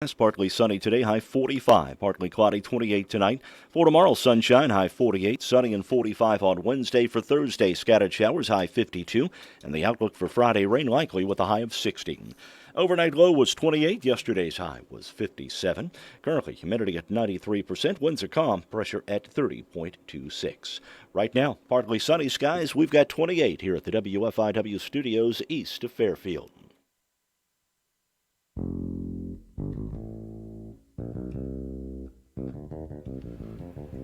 It's partly sunny today, high 45. Partly cloudy, 28 tonight. For tomorrow, sunshine, high 48. Sunny and 45 on Wednesday. For Thursday, scattered showers, high 52. And the outlook for Friday, rain likely with a high of 60. Overnight low was 28. Yesterday's high was 57. Currently, humidity at 93%. Winds are calm. Pressure at 30.26. Right now, partly sunny skies. We've got 28 here at the WFIW studios east of Fairfield.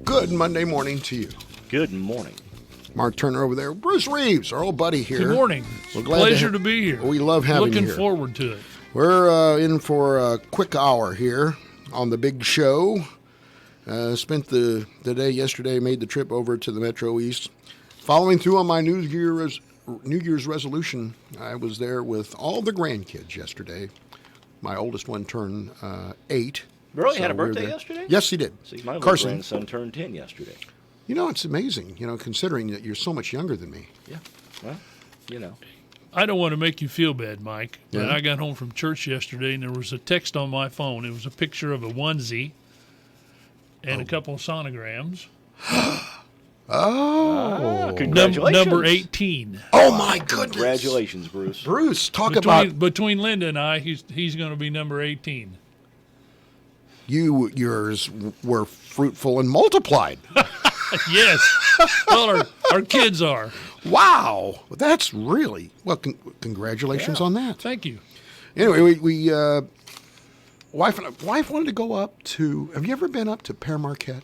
Good Monday morning to you. Good morning. Mark Turner over there. Bruce Reeves, our old buddy here. Good morning. We're glad Pleasure to be here. We love having you Looking here. forward to it. We're in for a quick hour here on the big show. Spent the day yesterday, made the trip over to the Metro East. Following through on my New Year's resolution, I was there with all the grandkids yesterday. My oldest one turned 8. Really? Had a birthday yesterday? Yes, he did. See, my little Carson. grandson turned 10 yesterday. You know, it's amazing, considering that you're so much younger than me. Yeah. Well, I don't want to make you feel bad, Mike, but Yeah. I got home from church yesterday and there was a text on my phone. It was a picture of a onesie and a couple of sonograms. Congratulations. Number 18. Oh, my goodness. Congratulations, Bruce. Bruce, talk about Between Linda and I, he's going to be number 18. yours were fruitful and multiplied. Yes. Well, our kids are. Wow, that's really well. Congratulations on that. Thank you. Anyway, we wife wanted to go up to. Have you ever been up to Pere Marquette?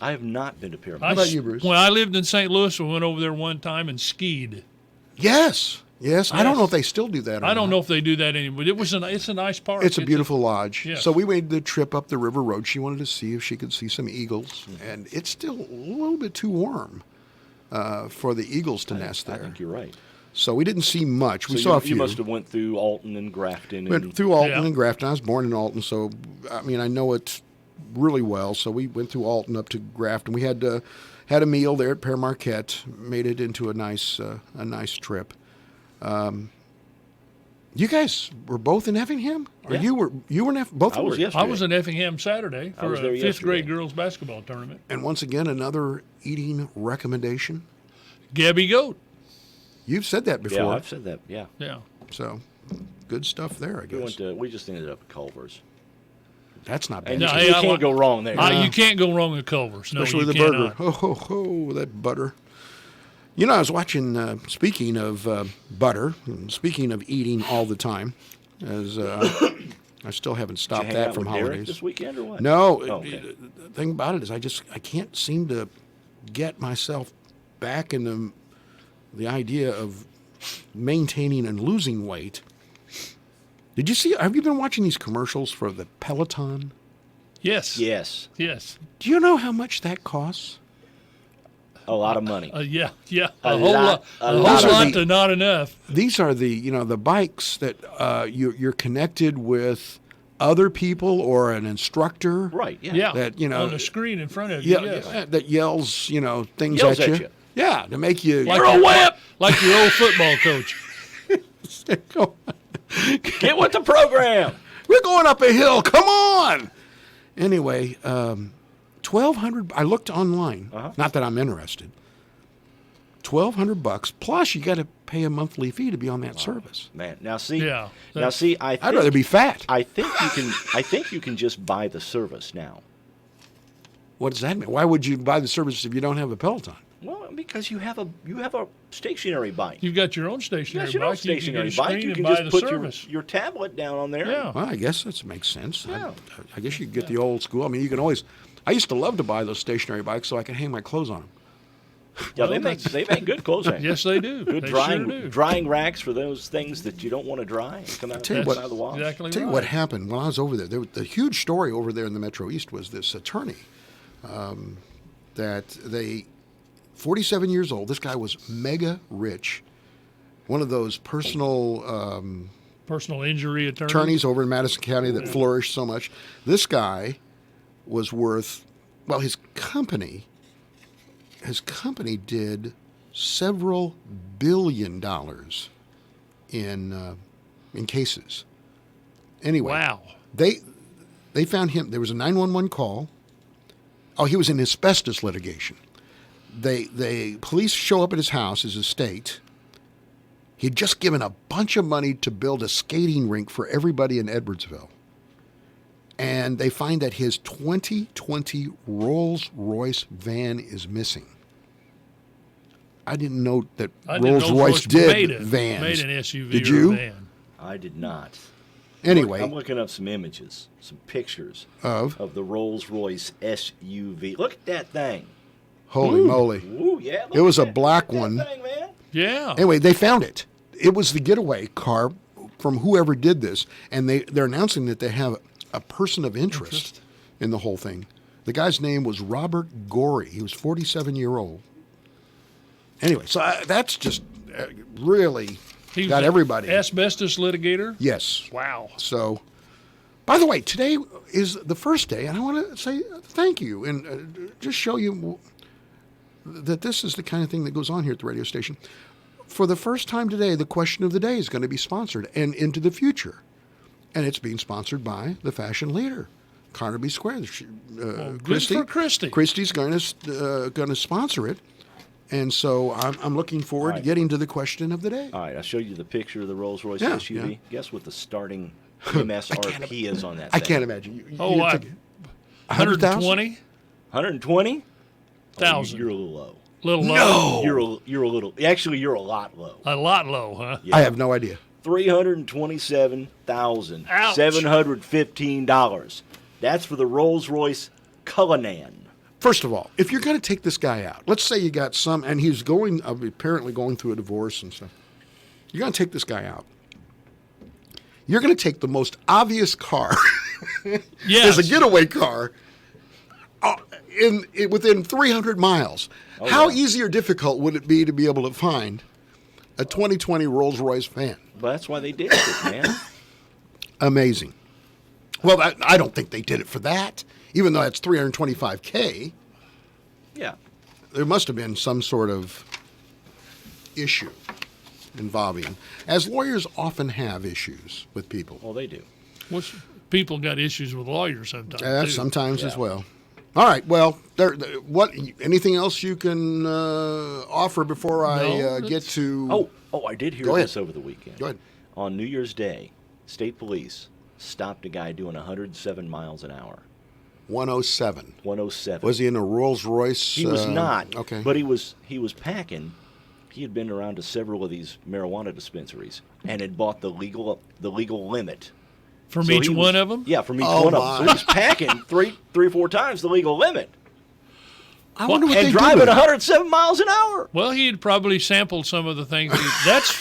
I have not been to Pyramid. How about you, Bruce? When I lived in St. Louis, we went over there one time and skied. Yes. I don't know if they still do that. I don't know if they do that anymore. It's a nice park. It's a beautiful lodge. Yes. So we made the trip up the river road. She wanted to see if she could see some eagles, and it's still a little bit too warm for the eagles to nest there. I think you're right. So we didn't see much. We So saw a you few. must have went through Alton and Grafton. Went through Alton Yeah. and Grafton. I was born in Alton, so I know it really well. So we went through Alton up to Grafton. We had a meal there at Pere Marquette. Made it into a nice trip. You guys were both in Effingham, or Yeah. you were in both? I was were. yesterday. I was in Effingham Saturday I for was a there fifth yesterday. grade girls basketball tournament. And once again, another eating recommendation. Gabby Goat. You've said that before. Yeah, I've said that. Yeah. Yeah. So good stuff there, I guess. We just ended up at Culver's. That's not bad. And No, you I can't want- go wrong there. You can't go wrong with Culver's. No, Especially you the cannot. burger. Oh, that butter. I was watching, speaking of butter, and speaking of eating all the time, as I still haven't Did you stopped hang that out from with Derek holidays. this weekend or what? No, Oh, okay. the thing about it is I can't seem to get myself back in the idea of maintaining and losing weight. Have you been watching these commercials for the Peloton? Yes. Yes. Yes. Do you know how much that costs? A lot of money. Yeah. A whole lot- a A whole lot of lot the- to not enough. These are the bikes that you're connected with other people or an instructor. Right. Yeah. Yeah. That, on the screen in front of you. Yeah, Yes. that yells things Yells at at you. you. Yeah, to make you. Like You're a your- whip! Like your old football coach. Get with the program. We're going up a hill. Come on. Anyway, $1,200. I looked online. Uh-huh. Not that I'm interested. $1,200 plus you got to pay a monthly fee to be on that service. Man, now see. Yeah. Now see. I'd rather be fat. I think you can. I think you can just buy the service now. What does that mean? Why would you buy the service if you don't have a Peloton? Well, because you have a stationary bike. You've got your own You stationary got your own bike. You can stationary get a bike. screen You and can buy just the put service. your tablet down on there. Yeah. Well, I guess that makes sense. Yeah. I guess you could get the old school. I mean, you can always. I used to love to buy those stationary bikes so I could hang my clothes on them. Yeah, they make good clothes hangers. Yes, they do. Good They drying sure do. drying racks for those things that you don't want to dry and come out, Tell you come what- out of the wash. Exactly Tell you right. what happened when I was over there. The huge story over there in the Metro East was this attorney that 47 years old. This guy was mega rich. One of those personal Personal injury attorneys over in Madison County that flourished so much. This guy was worth, well, his company did several $billion in cases. Anyway, Wow. They found him. There was a 911 call. Oh, he was in asbestos litigation. They police show up at his house, his estate. He'd just given a bunch of money to build a skating rink for everybody in Edwardsville. And they find that his 2020 Rolls-Royce van is missing. I didn't know that Rolls-Royce did vans. Made an SUV did or you? a van. I did not. Anyway. I'm looking up some images, some pictures Of the Rolls-Royce SUV. Look at that thing. Holy moly. Ooh, yeah. It was a look black at that one. thing, man. Yeah. Anyway, they found it. It was the getaway car from whoever did this, and they're announcing that they have a person of interest in the whole thing. The guy's name was Robert Gorey. He was 47-year-old. Anyway, so that's just really He got was everybody. Asbestos litigator? Yes. Wow. So, by the way, today is the first day, and I want to say thank you and just show you that this is the kind of thing that goes on here at the radio station. For the first time today, the question of the day is going to be sponsored and into the future. And it's being sponsored by the fashion leader, Carnaby Square. Good for Christy. Christy's going to sponsor it. And so I'm looking forward to getting to the question of the day. All right, I'll show you the picture of the Rolls-Royce Yeah, SUV. yeah. Guess what the starting MSRP is on that I thing? can't imagine. You 120? 120? Thousand. You're a little low. Little low. You're a little. Actually, you're a lot low. A lot low, huh? Yeah. I have no idea. $327,715. That's for the Rolls-Royce Cullinan. First of all, if you're going to take this guy out, let's say you got some, and he's apparently going through a divorce and stuff. You're going to take this guy out. You're going to take the most obvious car. Yes. As a getaway car within 300 miles. How easy or difficult would it be to be able to find a 2020 Rolls-Royce van? Well, that's why they did it, man. Amazing. Well, I don't think they did it for that, even though that's $325K. Yeah. There must have been some sort of issue involving, as lawyers often have issues with people. Well, they do. Which people got issues with lawyers sometimes. Too. Sometimes as Yeah. well. All right. Well, what? Anything else you can offer before I No, get to? Oh, I did hear Go ahead. this over the weekend. Go ahead. On New Year's Day, state police stopped a guy doing 107 miles an hour. 107. 107. Was he in a Rolls Royce? He was not. Okay. But he was packing. He had been around to several of these marijuana dispensaries and had bought the legal limit. From So each he one was- of them? Yeah, from each Oh, one of my. them. So he was packing three or four times the legal limit I wonder what and they driving did with it. 107 miles an hour. Well, he had probably sampled some of the things. That's,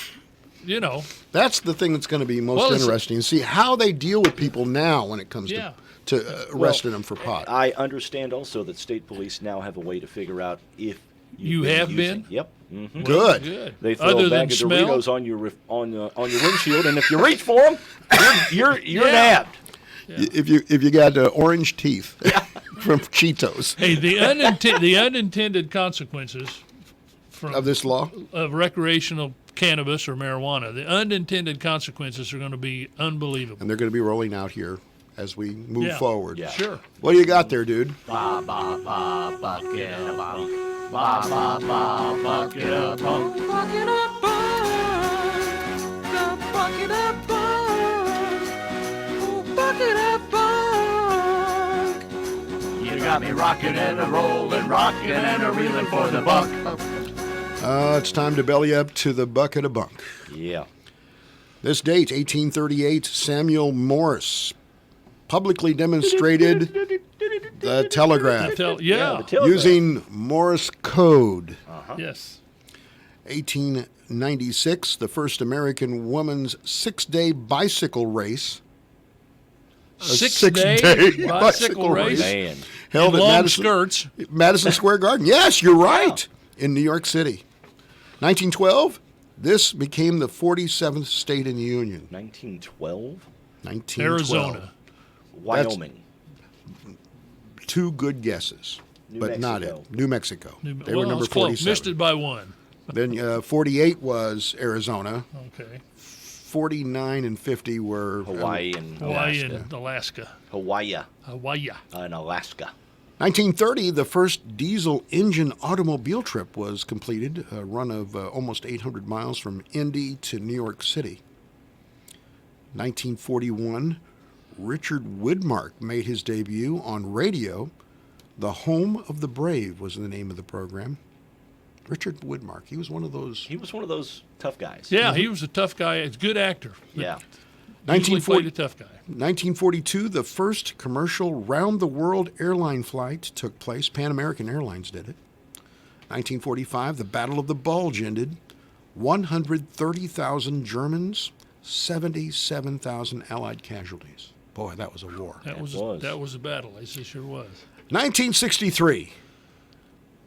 That's the thing that's going to be most Well, it's- interesting. See how they deal with people now when it comes Yeah. to arresting them for pot. I understand also that state police now have a way to figure out if You been have using. been? Yep. hmm Good. good. They throw Other a than bag of smell? Doritos on your windshield, and if you reach for them, you're Yeah. nabbed. If you got orange teeth from Cheetos Hey, the unintended consequences of this law, of recreational cannabis or marijuana, the unintended consequences are going to be unbelievable. and they're going to be rolling out here as we move Yeah. forward. Yeah. Sure. What do you got there, dude? You got me rocking and a rolling, rocking and a reeling for the buck. It's time to belly up to the bucket of bunk. Yeah. This date, 1838, Samuel Morse publicly demonstrated the telegraph Yeah. the telegraph. using Morse code. Yes. 1896, the first American woman's six-day bicycle race. A Six-day bicycle race. Man. held In at long skirts. Madison Square Garden. Yes, you're right. In New York City. 1912, this became the 47th state in the Union. 1912, 1912. Arizona. Wyoming. Two good guesses, New but not Mexico. it. New Mexico. They well, were number it's close. 47. Missed it by one. Then 48 was Arizona. Okay. 49 and 50 were Hawaii and Hawaii Alaska. and Alaska. Hawaii Hawaii. and Alaska. 1930, the first diesel engine automobile trip was completed, a run of almost 800 miles from Indy to New York City. 1941, Richard Widmark made his debut on radio. The Home of the Brave was the name of the program. Richard Widmark, he was one of those. He was one of those tough guys. Yeah, he was a tough guy. He's a good actor. Yeah. Usually played a tough guy. 1942, the first commercial round-the-world airline flight took place. Pan American Airlines did it. 1945, the Battle of the Bulge ended. 130,000 Germans, 77,000 Allied casualties. Boy, that was a war. That was a battle. It sure was. 1963,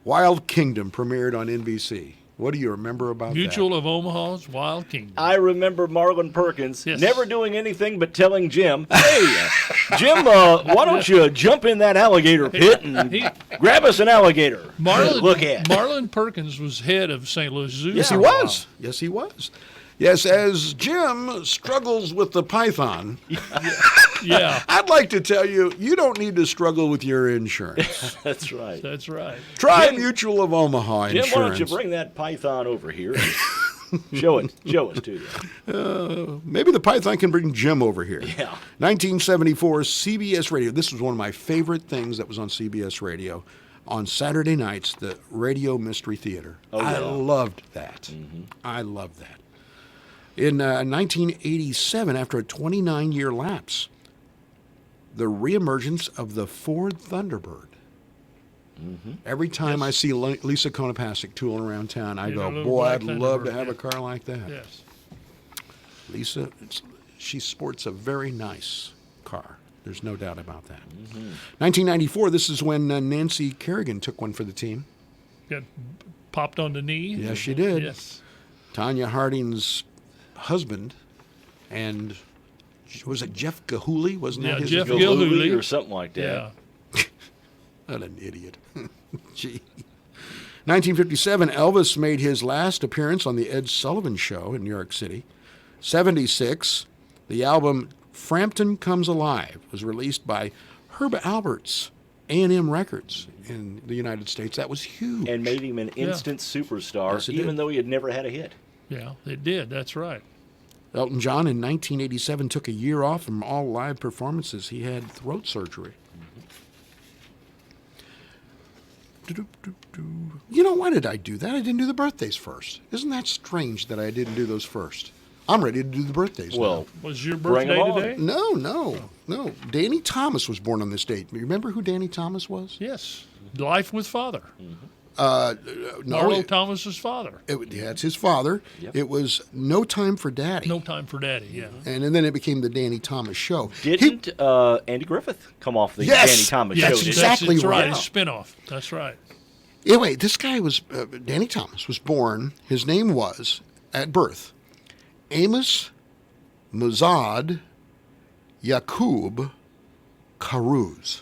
Wild Kingdom premiered on NBC. What do you remember about Mutual of Omaha's Wild Kingdom. I remember Marlon Perkins Yes. never doing anything but telling Jim, "Hey, Jim, why don't you jump in that alligator pit and grab us an alligator to look at?" Marlon Perkins was head of St. Louis Zoo. Yes, he was. Yes, he was. Yes, as Jim struggles with the python, Yeah, I'd like to tell you, you don't need to struggle with your insurance. That's right. that's right. Try Jim- Mutual of Omaha Jim, Insurance. why don't you bring that python over here? Show it to you. Maybe the python can bring Jim over here. Yeah. 1974, CBS Radio. This was one of my favorite things that was on CBS Radio. On Saturday nights, the Radio Mystery Theater. I loved that. I loved that. In 1987, after a 29-year lapse, the reemergence of the Ford Thunderbird. Every time I see Lisa Konopasek tooling around town, I Yeah, go, the little boy, black I'd love to Thunderbird, have yeah. a car like that. Yes. Lisa, she sports a very nice car. There's no doubt about that. 1994, this is when Nancy Kerrigan took one for the team. Got popped on the knee. Yes, she did. Yes. Tanya Harding's husband, and was it Jeff Gahuli? Wasn't Yeah, that his Jeff name? Gahuli. or something like that. Yeah. What an idiot. Gee. 1957, Elvis made his last appearance on the Ed Sullivan Show in New York City. 76, the album Frampton Comes Alive was released by Herb Alpert's A&M Records in the United States. That was huge. And made him an instant superstar, Yes, it even did. though he had never had a hit. Yeah, it did. That's right. Elton John in 1987 took a year off from all live performances. He had throat surgery. You know, why did I do that? I didn't do the birthdays first. Isn't that strange that I didn't do those first? I'm ready to do the birthdays Well, Was your Bring 'em birthday on. today? now. No. Danny Thomas was born on this date. You remember who Danny Thomas was? Yes. Life with Father. No, Marlo Thomas's father. yeah, it's his father. Yep. It was No Time for Daddy. No Time for Daddy. Yeah. And then it became the Danny Thomas Show. Didn't Andy Griffith come off the Yes! Danny Thomas Yes, show? that's did he? exactly that's right. right. His spinoff. That's right. Anyway, this guy was, Danny Thomas was born, his name was, at birth, Amos Muzad Yaqub Karuz.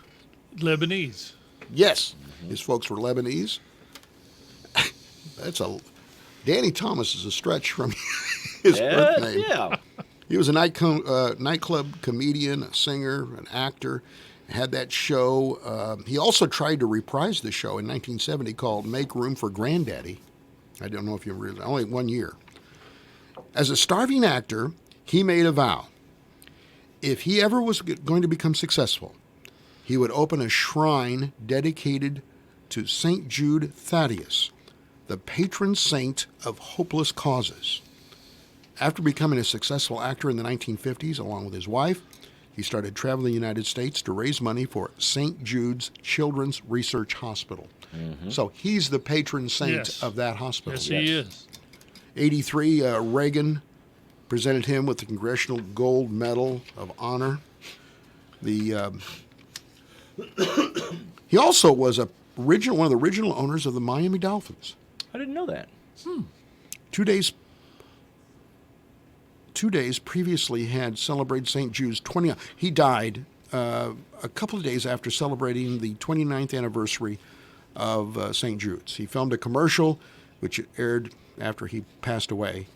Lebanese. Yes, his folks were Lebanese. Danny Thomas is a stretch from his birth name. Yeah. He was a nightclub comedian, a singer, an actor, had that show. He also tried to reprise the show in 1970 called Make Room for Granddaddy. I don't know if you realize, only 1 year. As a starving actor, he made a vow. If he ever was going to become successful, he would open a shrine dedicated to St. Jude Thaddeus, the patron saint of hopeless causes. After becoming a successful actor in the 1950s, along with his wife, he started traveling the United States to raise money for St. Jude's Children's Research Hospital. So he's the patron saint Yes. of that hospital. Yes, he is. 83, Reagan presented him with the Congressional Gold Medal of Honor. He also was one of the original owners of the Miami Dolphins. I didn't know that. 2 days previously had celebrated St. Jude's 20. He died a couple of days after celebrating the 29th anniversary of St. Jude's. He filmed a commercial, which aired after he passed away.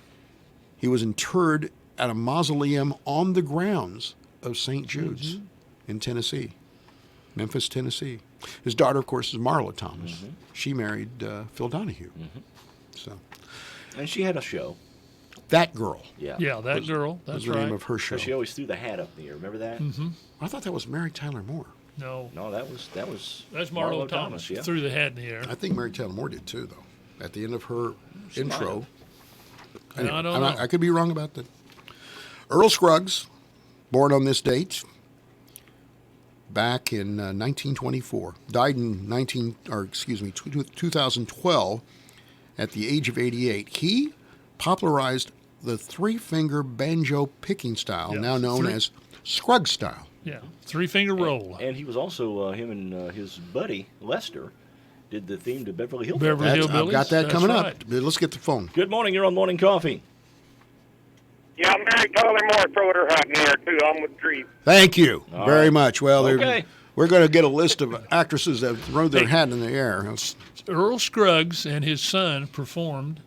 He was interred at a mausoleum on the grounds of St. Jude's in Tennessee, Memphis, Tennessee. His daughter, of course, is Marla Thomas. She married Phil Donahue. So, And she had a show. that girl Yeah. Yeah, that girl. was That's the right. name of her show. So she always threw the hat up in the air. Remember that? I thought that was Mary Tyler Moore. No, No, that was that's Marlo Thomas. Yeah. Threw the hat in the air. I think Mary Tyler Moore did too, though. At the end of her intro. I don't know. I could be wrong about that. Earl Scruggs, born on this date, back in 1924, died in 2012 at the age of 88. He popularized the three-finger banjo picking style, Yeah, now known as Scruggs style. Yeah, three-finger roll. And he was also, him and his buddy, Lester, did the theme to Beverly Hills. Beverly I've Hillbillies. got that That's coming right. up. Let's get the phone. Good morning. You're on Morning Coffee. Yeah, Mary Tyler Moore throwed her hat in there, too. I'm with Tree. Thank you very right. much. Well, Okay. we're going to get a list of actresses that throw their hat in the air. Earl Scruggs and his son performed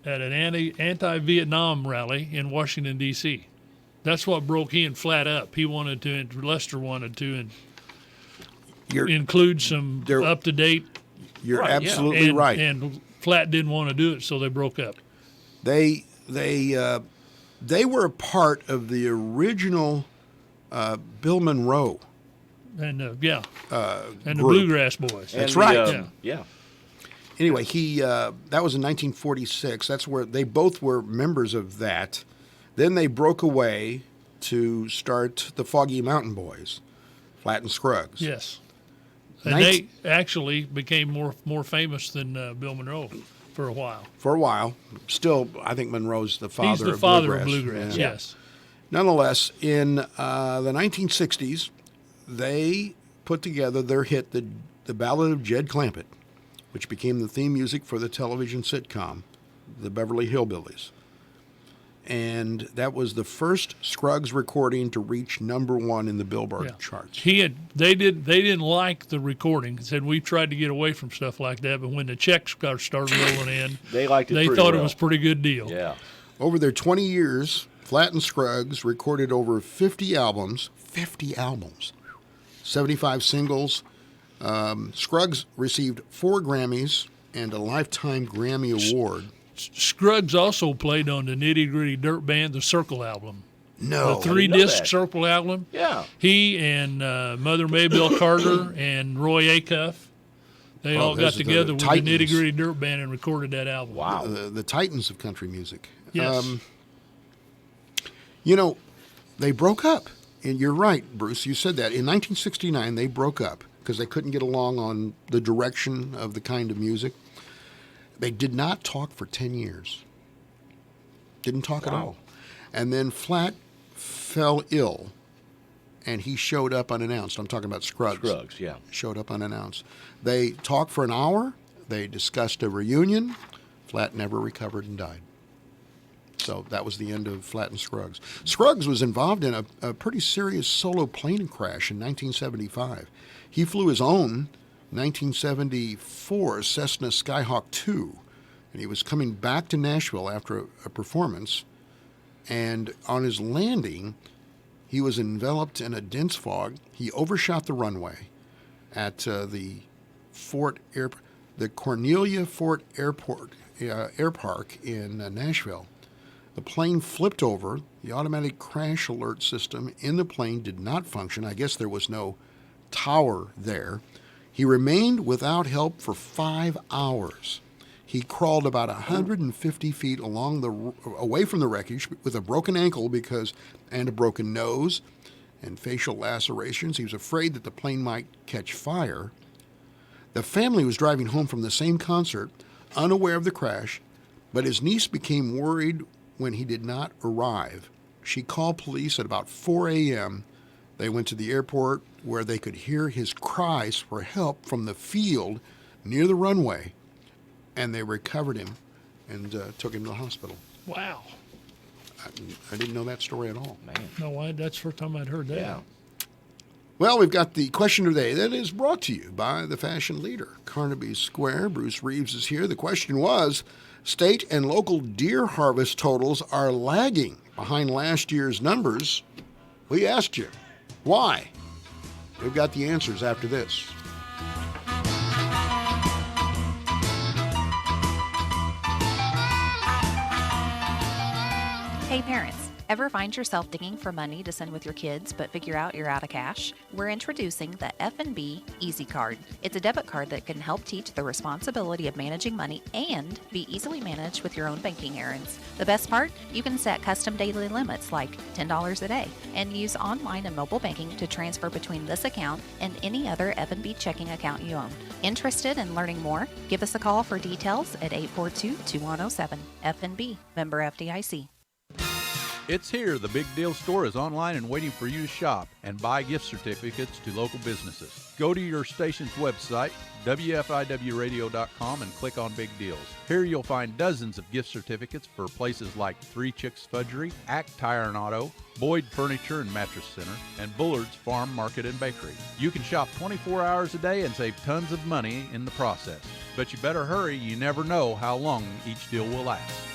at an anti-Vietnam rally in Washington, D.C. That's what broke he and Flat up. He wanted to, and Lester wanted to, You're, include some They're- up-to-date. you're Right, yeah. absolutely and, right. And Flat didn't want to do it, so they broke up. They were a part of the original Bill Monroe. And and the group. Bluegrass Boys. That's And right. The, yeah. Anyway, that was in 1946. That's where they both were members of that. Then they broke away to start the Foggy Mountain Boys, Flat and Scruggs. Yes. And they actually became more famous than Bill Monroe for a while. For a while. Still, I think Monroe's the father He's the of father of bluegrass. bluegrass, Yeah. yes. Nonetheless, in the 1960s, they put together their hit, the Ballad of Jed Clampett, which became the theme music for the television sitcom, The Beverly Hillbillies. And that was the first Scruggs recording to reach #1 in the Billboard charts. They didn't like the recording. Said we tried to get away from stuff like that, but when the checks started rolling in, They liked it they pretty thought well. it was a pretty good deal. Yeah. Over their 20 years, Flat and Scruggs recorded over 50 albums, 75 singles. Scruggs received 4 Grammys and a Lifetime Grammy Award. Scruggs also played on the Nitty Gritty Dirt Band, the Circle album. No. The 3-disc that. Circle album. Yeah. He and Mother Maybelle Carter and Roy Acuff, they all got those are the together with the Titans. Nitty Gritty Dirt Band and recorded that album. Wow. The Titans of country music. Yes. They broke up. And you're right, Bruce. You said that. In 1969, they broke up because they couldn't get along on the direction of the kind of music. They did not talk for 10 years. Didn't talk at all. And then Flat fell ill, and he showed up unannounced. I'm talking about Scruggs. Scruggs, yeah. Showed up unannounced. They talked for an hour. They discussed a reunion. Flat never recovered and died. So that was the end of Flat and Scruggs. Scruggs was involved in a pretty serious solo plane crash in 1975. He flew his own 1974 Cessna Skyhawk II, and he was coming back to Nashville after a performance. And on his landing, he was enveloped in a dense fog. He overshot the runway at the Cornelia Fort Airport Air Park in Nashville. The plane flipped over. The automatic crash alert system in the plane did not function. I guess there was no tower there. He remained without help for 5 hours. He crawled about 150 feet away from the wreckage with a broken ankle and a broken nose and facial lacerations. He was afraid that the plane might catch fire. The family was driving home from the same concert, unaware of the crash, but his niece became worried when he did not arrive. She called police at about 4 a.m. They went to the airport where they could hear his cries for help from the field near the runway, and they recovered him and took him to the hospital. Wow. I didn't know that story at all. Man. No, that's the first time I'd heard that. Yeah. Well, we've got the question of the day that is brought to you by the fashion leader, Carnaby Square. Bruce Reeves is here. The question was, state and local deer harvest totals are lagging behind last year's numbers. We asked you, why? We've got the answers after this. Hey parents, ever find yourself digging for money to send with your kids but figure out you're out of cash? We're introducing the F&B Easy Card. It's a debit card that can help teach the responsibility of managing money and be easily managed with your own banking errands. The best part? You can set custom daily limits like $10 a day and use online and mobile banking to transfer between this account and any other F&B checking account you own. Interested in learning more? Give us a call for details at 842-2107. F&B, member FDIC. It's here. The Big Deal Store is online and waiting for you to shop and buy gift certificates to local businesses. Go to your station's website, WFIWradio.com, and click on Big Deals. Here you'll find dozens of gift certificates for places like Three Chicks Fudgery, Act Tire and Auto, Boyd Furniture and Mattress Center, and Bullard's Farm Market and Bakery. You can shop 24 hours a day and save tons of money in the process. But you better hurry. You never know how long each deal will last.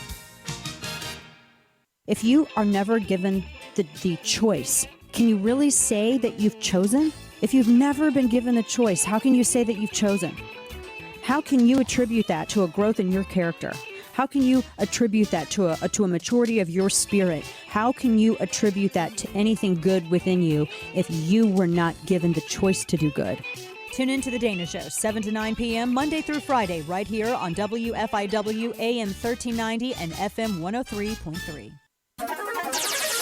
If you are never given the choice, can you really say that you've chosen? If you've never been given the choice, how can you say that you've chosen? How can you attribute that to a growth in your character? How can you attribute that to a maturity of your spirit? How can you attribute that to anything good within you if you were not given the choice to do good? Tune in to The Dana Show, 7 to 9 p.m., Monday through Friday, right here on WFIW AM 1390 and FM 103.3.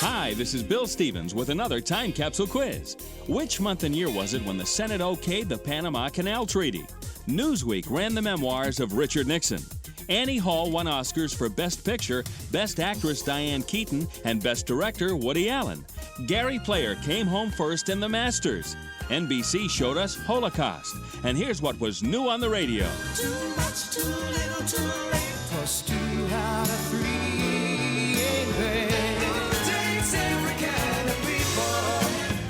Hi, this is Bill Stevens with another time capsule quiz. Which month and year was it when the Senate okayed the Panama Canal Treaty? Newsweek ran the memoirs of Richard Nixon. Annie Hall won Oscars for Best Picture, Best Actress Diane Keaton, and Best Director Woody Allen. Gary Player came home first in The Masters. NBC showed us Holocaust. And here's what was new on the radio. Too much, too little, too late. Plus 2 out of 3 ain't bad. Takes every kind of people.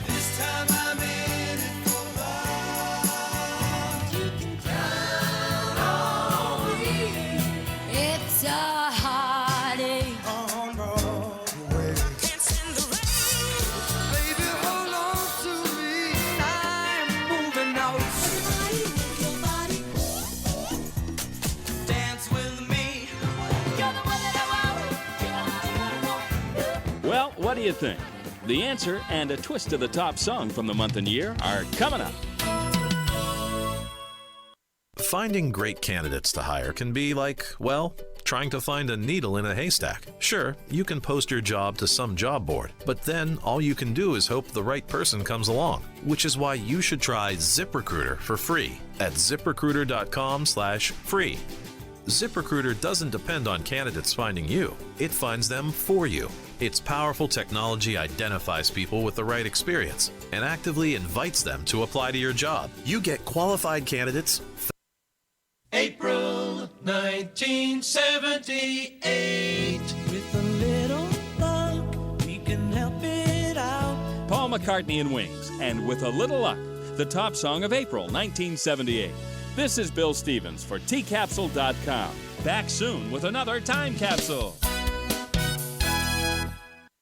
This time I'm in it for love. You can count on me. It's a heartache on Broadway. Can't send the rain. Baby, hold on to me. I'm moving out. Everybody move your body. Dance with me. You're the one that I want. Well, what do you think? The answer and a twist to the top song from the month and year are coming up. Finding great candidates to hire can be like, well, trying to find a needle in a haystack. Sure, you can post your job to some job board, but then all you can do is hope the right person comes along, which is why you should try ZipRecruiter for free at ZipRecruiter.com/free. ZipRecruiter doesn't depend on candidates finding you. It finds them for you. Its powerful technology identifies people with the right experience and actively invites them to apply to your job. You get qualified candidates. April 1978. With a little luck, we can help it out. Paul McCartney and Wings, and With a Little Luck, the top song of April 1978. This is Bill Stevens for tcapsule.com. Back soon with another time capsule.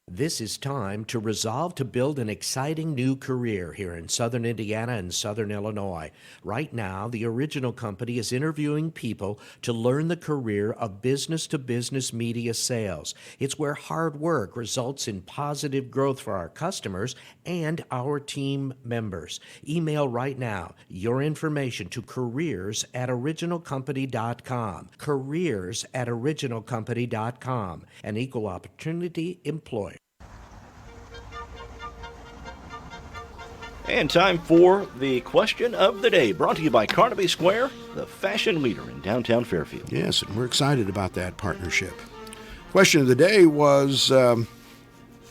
This is time to resolve to build an exciting new career here in Southern Indiana and Southern Illinois. Right now, the Original Company is interviewing people to learn the career of business-to-business media sales. It's where hard work results in positive growth for our customers and our team members. Email right now your information to careers@originalcompany.com. Careers@originalcompany.com. An equal opportunity employer. And time for the question of the day, brought to you by Carnaby Square, the fashion leader in downtown Fairfield. Yes, and we're excited about that partnership. Question of the day was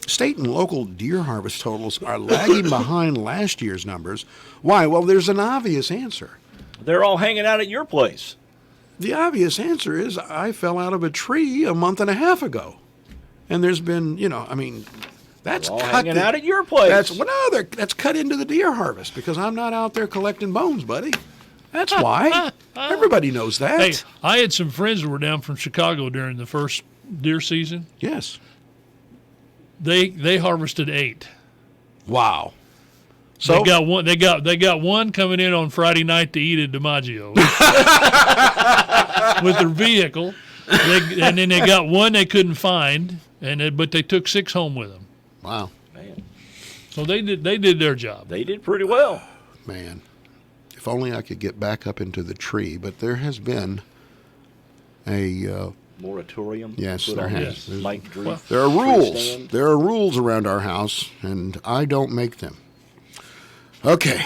state and local deer harvest totals are lagging behind last year's numbers. Why? Well, there's an obvious answer. They're all hanging out at your place. The obvious answer is I fell out of a tree a month and a half ago. And there's been, that's all cut hanging out at your place. That's cut into the deer harvest because I'm not out there collecting bones, buddy. That's why. Everybody knows that. Hey, I had some friends that were down from Chicago during the first deer season. Yes. They harvested 8. Wow. So they got one. They got one coming in on Friday night to eat at DiMaggio with their vehicle, and then they got one they couldn't find, but they took 6 home with them. Wow. Man. So they did their job. They did pretty well. Man, if only I could get back up into the tree. But there has been a moratorium. Yes, put there on has. this Mike Drew There are rules. tree stand. There are rules around our house, and I don't make them. Okay.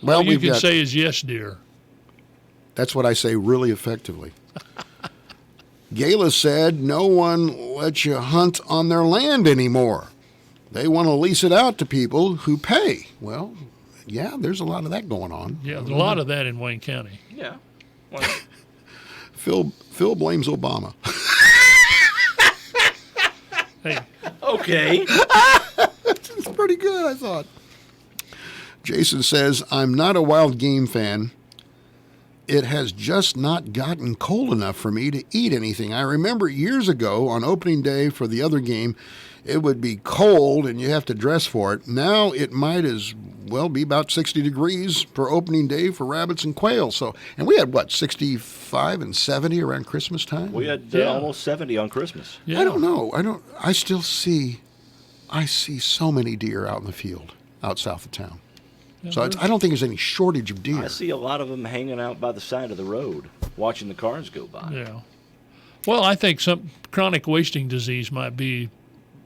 Well, All you we've can got, say is yes, dear. that's what I say really effectively. Gayla said no one lets you hunt on their land anymore. They want to lease it out to people who pay. Well, yeah, there's a lot of that going on. Yeah, there's a lot of that in Wayne County. Yeah. Well, Phil blames Obama. Hey, okay. It's pretty good, I thought. Jason says, I'm not a wild game fan. It has just not gotten cold enough for me to eat anything. I remember years ago on opening day for the other game, it would be cold and you have to dress for it. Now it might as well be about 60 degrees for opening day for rabbits and quail. So, and we had what, 65 and 70 around Christmas time? We had almost 70 on Christmas. yeah. I don't know. I see so many deer out in the field out south of town. Yeah, So I don't think there's any shortage of deer. I see a lot of them hanging out by the side of the road, watching the cars go by. Yeah. Well, I think some chronic wasting disease might be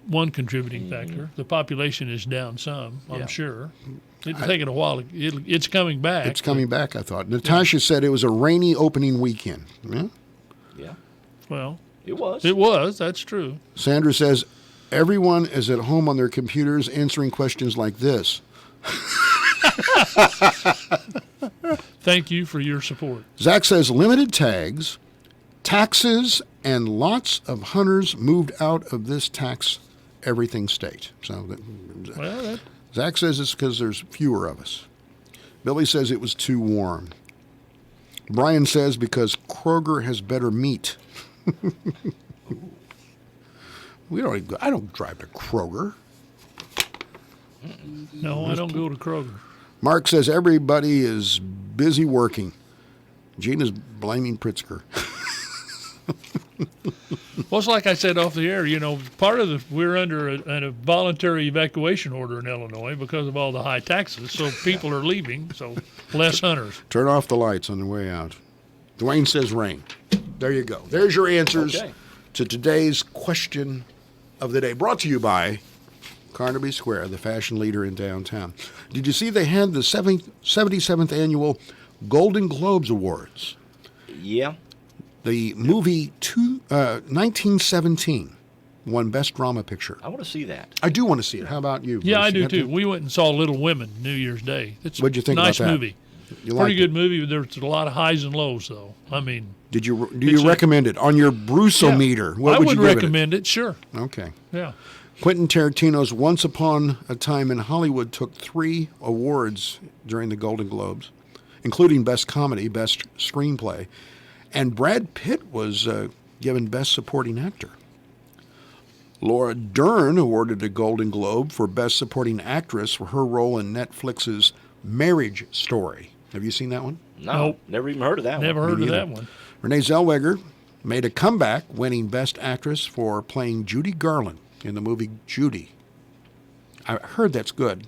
one contributing factor. The population is down some, I'm Yeah. sure. It's taking a while. It's coming back. It's coming back, I thought. Natasha said it was a rainy opening weekend. Yeah? Yeah, Well, it was. it was. That's true. Sandra says everyone is at home on their computers answering questions like this. Thank you for your support. Zach says limited tags, taxes, and lots of hunters moved out of this tax everything state. So Well, Zach says it's because there's fewer of us. Billy says it was too warm. Brian says because Kroger has better meat. I don't drive to Kroger. no, I don't go to Kroger. Mark says everybody is busy working. Gina's blaming Pritzker. Well, it's like I said off the air, part of we're under a voluntary evacuation order in Illinois because of all the high taxes. So people are leaving, so less hunters. Turn off the lights on the way out. Dwayne says rain. There you go. There's your answers to today's question of the day. Brought to you by Carnaby Square, the fashion leader in downtown. Did you see they had the 77th annual Golden Globes Awards? Yeah. The movie 1917 won Best Drama Picture. I want to see that. I do want to see it. How about you? Yeah, Bruce? I You do got too. to- We went and saw Little Women New Year's Day. It's What'd you think nice about that? movie. You Pretty liked good it? movie. There's a lot of highs and lows, though. I mean, Do you It's recommend it on your Brusometer? What I would would you give recommend it. Sure. it? Okay. Yeah. Quentin Tarantino's Once Upon a Time in Hollywood took 3 awards during the Golden Globes, including Best Comedy, Best Screenplay, and Brad Pitt was given Best Supporting Actor. Laura Dern awarded a Golden Globe for Best Supporting Actress for her role in Netflix's Marriage Story. Have you seen that one? No, Nope. never even heard of that Never one. heard of neither. that one. Renee Zellweger made a comeback, winning Best Actress for playing Judy Garland in the movie Judy. I heard that's good.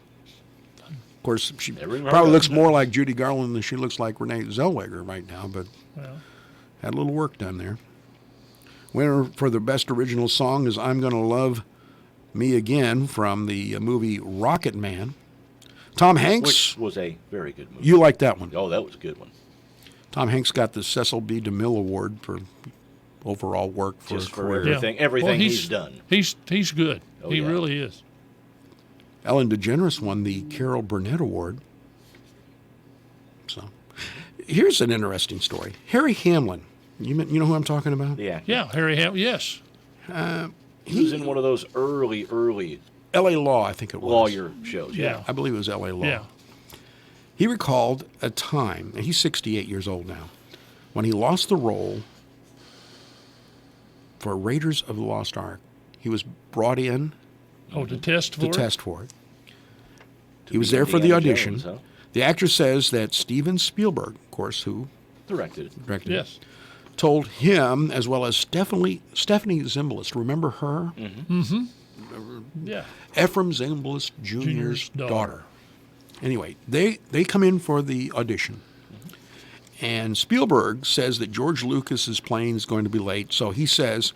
Of course, she Never even heard probably of looks it. more like Judy Garland than she looks like Renee Zellweger right now, but Well, had a little work done there. Winner for the Best Original Song is I'm Gonna Love Me Again from the movie Rocket Man. Tom Hanks, Which was a very good movie. you like that one. Oh, that was a good one. Tom Hanks got the Cecil B. DeMille Award for overall work for Just his for career. everything Well, he's done. He's good. Oh, he yeah. really is. Ellen DeGeneres won the Carol Burnett Award. So, here's an interesting story. Harry Hamlin, you know who I'm talking about? Yeah. Yeah, Harry Ham. Yes. He was in one of those early L.A. Law, I think it was. lawyer shows. Yeah. I believe it was L.A. Law. Yeah. He recalled a time, and he's 68 years old now, when he lost the role for Raiders of the Lost Ark. He was brought in Oh, to test for to it? test for it. He be was there for the Indiana audition. Jones, huh? The actor says that Steven Spielberg, of course, who Directed it. directed it, Yes. told him, as well as Stephanie Zimbalist, remember her? Yeah. Ephraim Zimbalist Jr.'s Jr.'s daughter. Anyway, they come in for the audition. And Spielberg says that George Lucas's plane is going to be late, so he says,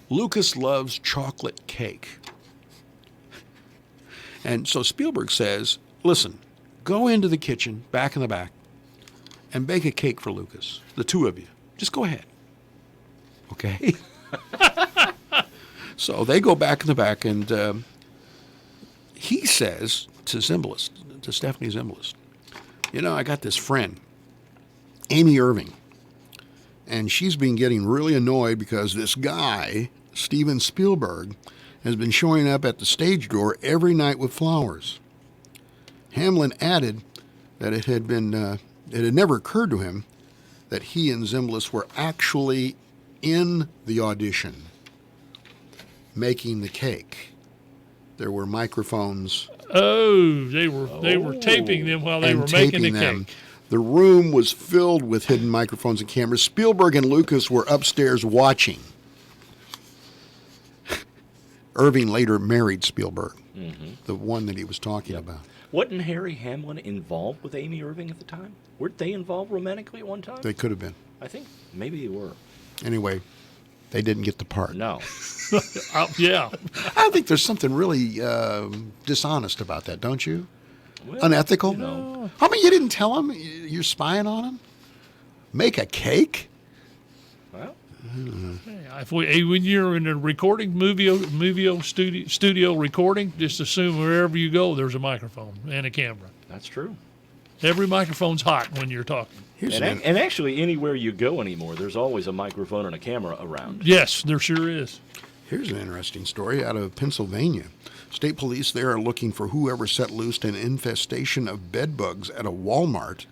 Lucas loves chocolate cake. And so Spielberg says, listen, go into the kitchen, back in the back, and bake a cake for Lucas, the two of you. Just go ahead. Okay? So they go back in the back, and he says to Zimbalist, to Stephanie Zimbalist, I got this friend, Amy Irving, and she's been getting really annoyed because this guy, Steven Spielberg, has been showing up at the stage door every night with flowers. Hamlin added that it had never occurred to him that he and Zimbalist were actually in the audition making the cake. There were microphones. Oh, they were taping them while they and were making the taping them. cake. The room was filled with hidden microphones and cameras. Spielberg and Lucas were upstairs watching. Irving later married Spielberg, the one that he was talking about. Wasn't Harry Hamlin involved with Amy Irving at the time? Weren't they involved romantically at one time? They could have been. I think maybe they were. Anyway, they didn't get the part. No. Yeah. I think there's something really dishonest about that, don't you? Well, Unethical? No. How come you didn't tell him you're spying on him? Make a cake? Well, When you're in a recording studio recording, just assume wherever you go, there's a microphone and a camera. that's true. Every microphone's hot when you're talking. And actually, anywhere you go anymore, there's always a microphone and a camera around. Yes, there sure is. Here's an interesting story out of Pennsylvania. State police there are looking for whoever set loose an infestation of bed bugs at a Walmart.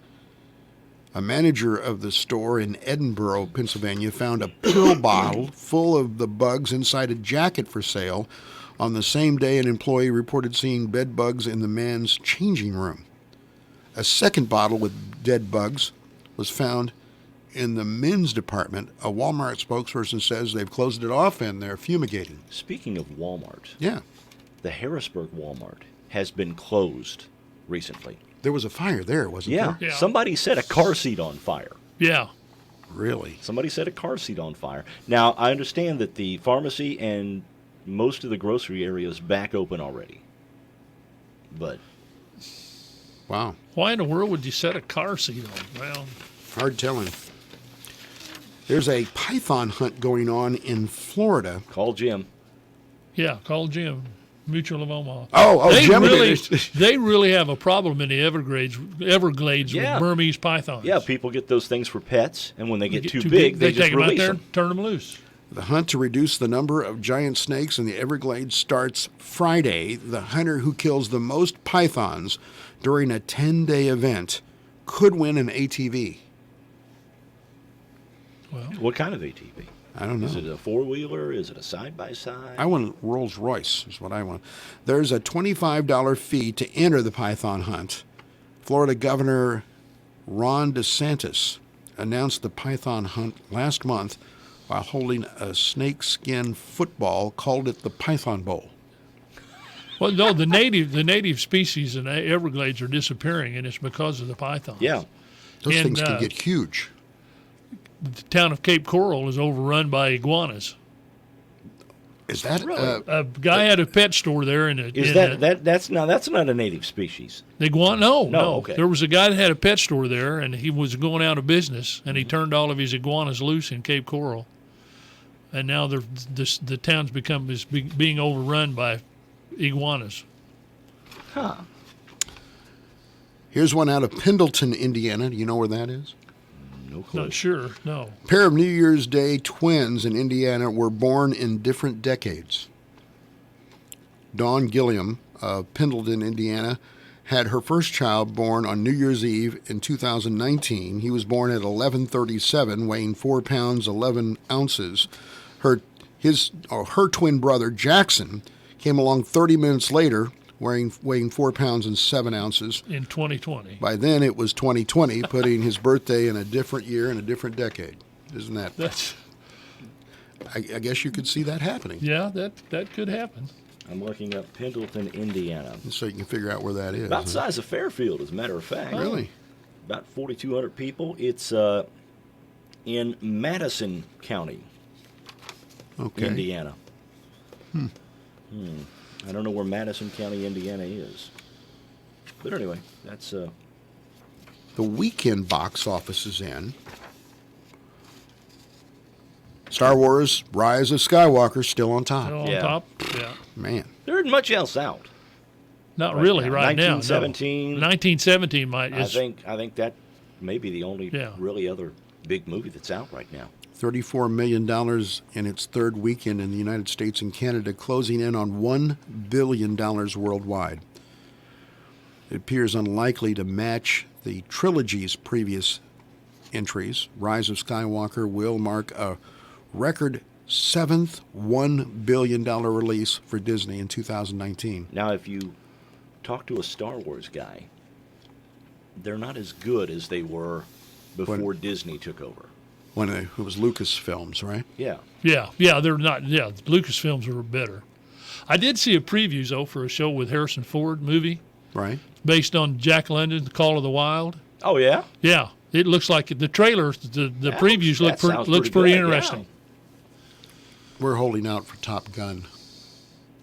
A manager of the store in Edinburgh, Pennsylvania, found a pill bottle full of the bugs inside a jacket for sale. On the same day, an employee reported seeing bed bugs in the man's changing room. A second bottle with dead bugs was found in the men's department. A Walmart spokesperson says they've closed it off and they're fumigating. Speaking of Walmart, Yeah. the Harrisburg Walmart has been closed recently. There was a fire there, wasn't Yeah. there? Yeah. Somebody set a car seat on fire. Yeah. Really? Somebody set a car seat on fire. Now, I understand that the pharmacy and most of the grocery area is back open already. But Wow. Why in the world would you set a car seat on? Well, Hard telling. There's a python hunt going on in Florida. call Jim. yeah, call Jim, Mutual of Omaha. Oh, they Jim. they really have a problem in the Everglades Yeah. with Burmese pythons. Yeah, people get those things for pets, and when they get too too big, they just take them out release there them. and turn them loose. The hunt to reduce the number of giant snakes in the Everglades starts Friday. The hunter who kills the most pythons during a 10-day event could win an ATV. Well, What kind of ATV? I don't know. Is it a four-wheeler? Is it a side-by-side? I want a Rolls Royce is what I want. There's a $25 fee to enter the python hunt. Florida Governor Ron DeSantis announced the python hunt last month while holding a snakeskin football, called it the Python Bowl. well, no, the native species in the Everglades are disappearing, and it's because of the pythons. Yeah. Those And, things can get huge. The town of Cape Coral is overrun by iguanas. Is that A guy had a pet store there, and Is that's not a native species? iguana? No. Okay. There was a guy that had a pet store there, and he was going out of business, and he turned all of his iguanas loose in Cape Coral, and now the town's being overrun by iguanas. Huh. Here's one out of Pendleton, Indiana. Do you know where that is? No clue. Not sure. No. A pair of New Year's Day twins in Indiana were born in different decades. Dawn Gilliam of Pendleton, Indiana, had her first child born on New Year's Eve in 2019. He was born at 11:37, weighing 4 pounds 11 ounces. Her twin brother Jackson came along 30 minutes later, weighing 4 pounds and 7 ounces. In 2020. By then, it was 2020, putting his birthday in a different year and a different decade. Isn't that? That's. I guess you could see that happening. Yeah, that could happen. I'm looking up Pendleton, Indiana. So you can figure out where that is. About the size of Fairfield, as a matter of fact. Really? About 4,200 people. It's in Madison County, Okay. Indiana. I don't know where Madison County, Indiana is. But anyway, that's... The weekend box office is in. Star Wars Rise of Skywalker still on top. Still on Yeah. top. Yeah. Man. There isn't much else out. Not Right really now. right now. 1917. No. 1917 might. I think that may be the only Yeah. really other big movie that's out right now. $34 million in its third weekend in the United States and Canada, closing in on $1 billion worldwide. It appears unlikely to match the trilogy's previous entries. Rise of Skywalker will mark a record 7th $1 billion release for Disney in 2019. Now, if you talk to a Star Wars guy, they're not as good as they were before Disney took over. When it was Lucasfilms, right? Yeah. Yeah, they're not. Yeah, Lucasfilms were better. I did see a preview though for a show with Harrison Ford movie Right. based on Jack London's Call of the Wild. Oh, yeah? Yeah, it looks like the trailers, the previews that sounds looks pretty pretty good, interesting. We're holding out for Top Gun.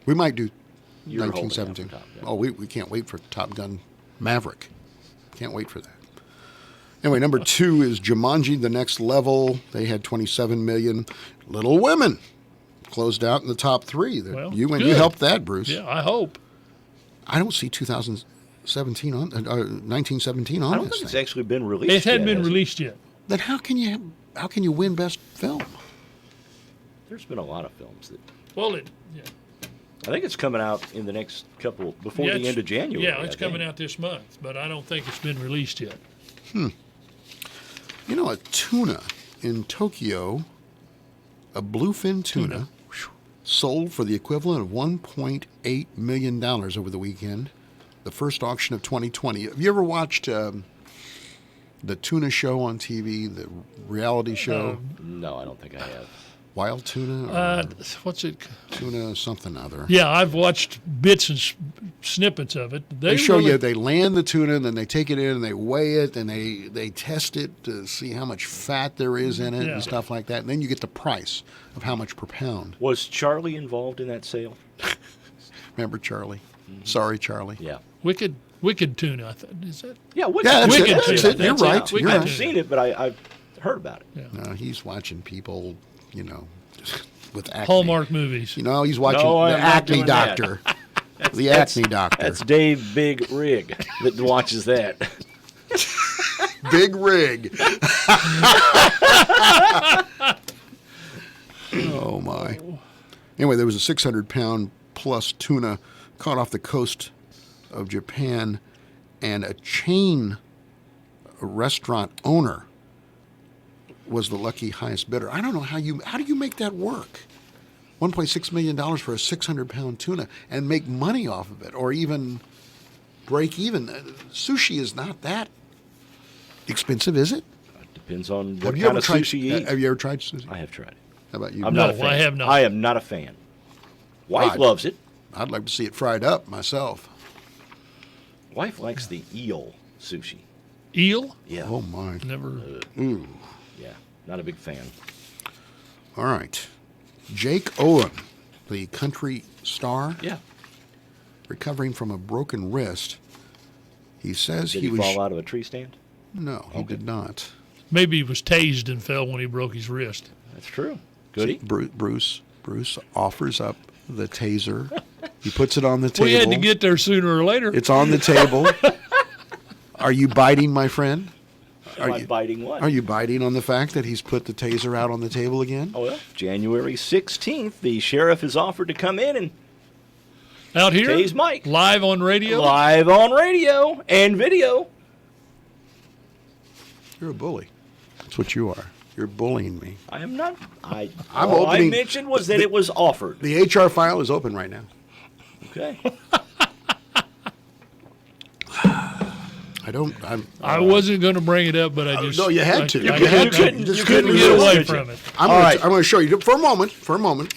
We might do You're holding out 1917. for Top Gun. Oh, we can't wait for Top Gun Maverick. Can't wait for that. Anyway, number 2 is Jumanji: The Next Level. They had 27 million. Little Women closed out in the top 3. Well, you good. helped that, Bruce. Yeah, I hope. I don't see 2017 on 1917 on I don't this think it's thing. actually been released It hadn't yet, been has it? released yet. Then how can you win best film? There's been a lot of films that... Well, I think it's coming out in the next couple... Before yeah, the it's- end of January. Yeah, it's I coming think. out this month, but I don't think it's been released yet. You know, a tuna in Tokyo, a bluefin tuna, sold for the equivalent of $1.8 million over the weekend. The first auction of 2020. Have you ever watched the tuna show on TV, the reality show? No, I don't think I have. Wild tuna? Or What's it? tuna something other. Yeah, I've watched bits and snippets of it. They show really- you, they land the tuna, and then they take it in and they weigh it and they test it to see how much fat there is in it Yeah. and stuff like that. And then you get the price of how much per pound. Was Charlie involved in that sale? Remember Charlie? Sorry, Charlie. Yeah. Wicked tuna. Is that? Yeah, Yeah, that's Wicked it. That's tuna. it. You're That's right. Wicked You're I right. haven't seen it, but I've heard about it. Yeah. No, he's watching people, with acne. Hallmark movies. He's watching No, I the am not acne doing that. doctor. The acne doctor. That's Dave Big Rig that watches that. Big rig. Oh, my. Anyway, there was a 600-pound plus tuna caught off the coast of Japan, and a chain restaurant owner was the lucky highest bidder. I don't know how do you make that work? $1.6 million for a 600-pound tuna and make money off of it, or even break even. Sushi is not that expensive, is it? Depends on what Have you kind ever of tried sushi you eat. Have you ever tried sushi? I have tried it. How about you? I'm No, not a fan. I have not. I am not a fan. Wife I'd- loves it. I'd like to see it fried up myself. Wife likes the eel sushi. Eel? Yeah. Oh my! Never. Ooh. Yeah. Not a big fan. All right, Jake Owen, the country star, Yeah. recovering from a broken wrist. He says Did he he was fall out of a tree stand? No, he did not. Maybe he was tased and fell when he broke his wrist. That's true. Good. See, Bruce offers up the taser. He puts it on the table. We had to get there sooner or later. It's on the table. Are you biting, my friend? Am I biting what? Are you biting on the fact that he's put the taser out on the table again? Oh, well, January 16th, the sheriff has offered to come in and Out here? tase Mike. Live on radio? Live on radio and video. You're a bully. That's what you are. You're bullying me. I am not. I'm all I opening- mentioned was that it was offered. The HR file is open right now. Okay. I wasn't going to bring it up, but I just no, you had to. I You had to. couldn't You get resist, away did you? from it. I'm going to show you for a moment.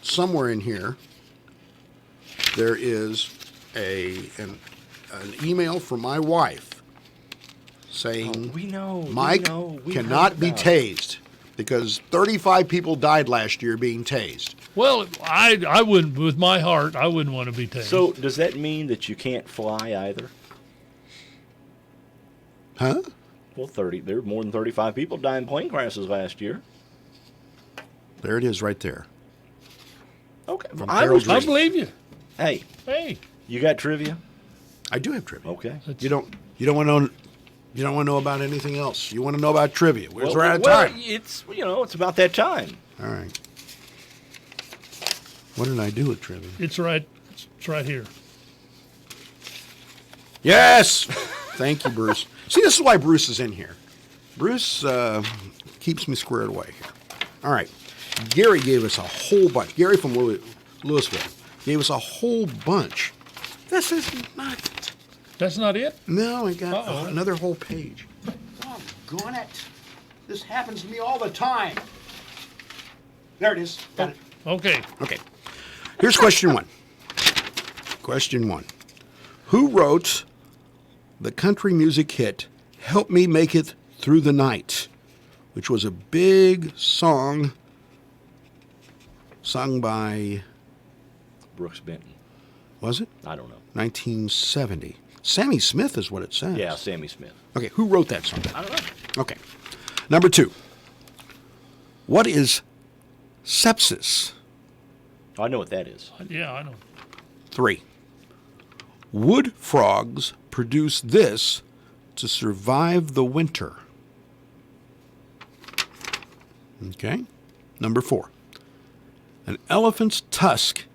Somewhere in here, there is an email from my wife saying Mike cannot be tased because 35 people died last year being tased. Well, I wouldn't, with my heart, I wouldn't want to be tased. So does that mean that you can't fly either? Huh? Well, there were more than 35 people died in plane crashes last year. There it is right there. Okay. I believe you. Hey. You got trivia? I do have trivia. Okay. You don't want to know about anything else. You want to know about trivia. We're out of well, time. It's about that time. All right. What did I do with trivia? It's right here. Yes. Thank you, Bruce. See, this is why Bruce is in here. Bruce keeps me squared away here. All right. Gary gave us a whole bunch. Gary from Louisville gave us a whole bunch. This is not it. That's not it? No, I got another whole page. Doggone it. This happens to me all the time. There it is. Got it. Okay. Here's question one. Question one. Who wrote the country music hit Help Me Make It Through the Night, which was a big song sung by... Brooks Benton. Was it? I don't know. 1970. Sammy Smith is what it says. Yeah, Sammy Smith. Okay, who wrote that song? I don't know. Okay. Number two. What is sepsis? I know what that is. Yeah, I know. 3. Wood frogs produce this to survive the winter. Okay. Number 4. An elephant's tusk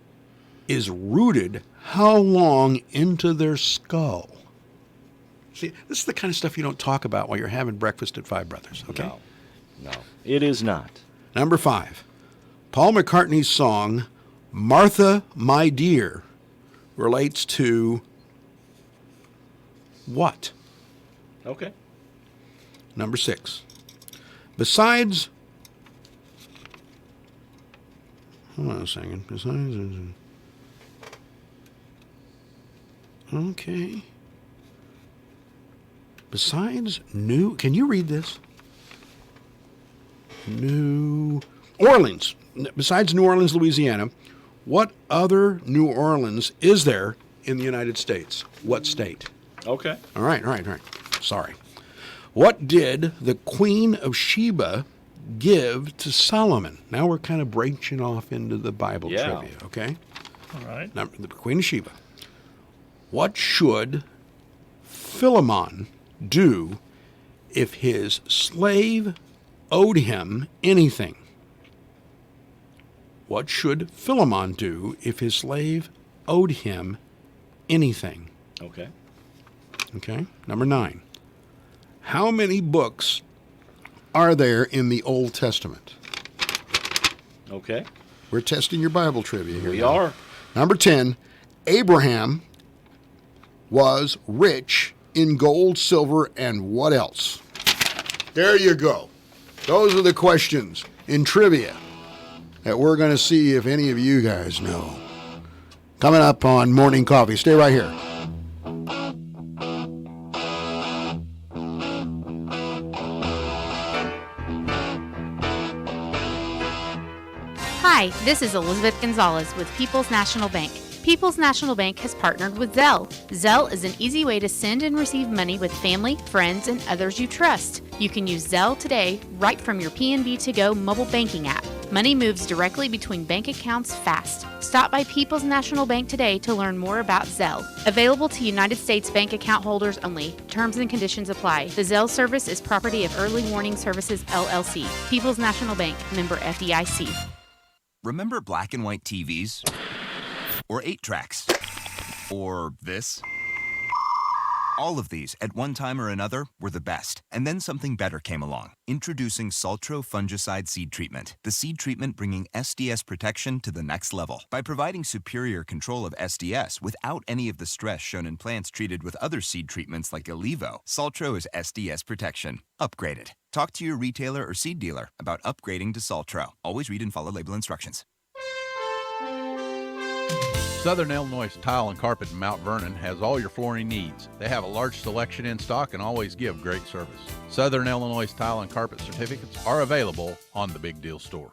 is rooted how long into their skull? See, this is the kind of stuff you don't talk about while you're having breakfast at Five Brothers, okay? No, it is not. Number 5. Paul McCartney's song, Martha, My Dear, relates to what? Okay. Number 6. Besides... Hold on a second. Besides... Okay. Besides New... Can you read this? New Orleans. Besides New Orleans, Louisiana, what other New Orleans is there in the United States? What state? Okay. All right. Sorry. What did the Queen of Sheba give to Solomon? Now we're kind of branching off into the Bible trivia, okay? All right. Now, the Queen of Sheba. What should Philemon do if his slave owed him anything? What should Philemon do if his slave owed him anything? Okay. Okay. Number 9. How many books are there in the Old Testament? Okay. We're testing your Bible trivia here. We are. Number 10. Abraham was rich in gold, silver, and what else? There you go. Those are the questions in trivia that we're going to see if any of you guys know. Coming up on Morning Coffee. Stay right here. Hi, this is Elizabeth Gonzalez with People's National Bank. People's National Bank has partnered with Zelle. Zelle is an easy way to send and receive money with family, friends, and others you trust. You can use Zelle today right from your PNB To Go mobile banking app. Money moves directly between bank accounts fast. Stop by People's National Bank today to learn more about Zelle. Available to United States bank account holders only. Terms and conditions apply. The Zelle service is property of Early Warning Services, LLC. People's National Bank, member FDIC. Remember black and white TVs? Or 8 tracks? Or this? All of these, at one time or another, were the best. And then something better came along. Introducing Saltro Fungicide Seed Treatment. The seed treatment bringing SDS protection to the next level. By providing superior control of SDS without any of the stress shown in plants treated with other seed treatments like Elevo, Saltro is SDS protection. Upgrade it. Talk to your retailer or seed dealer about upgrading to Saltro. Always read and follow label instructions. Southern Illinois Tile and Carpet in Mount Vernon has all your flooring needs. They have a large selection in stock and always give great service. Southern Illinois Tile and Carpet certificates are available on the Big Deal Store.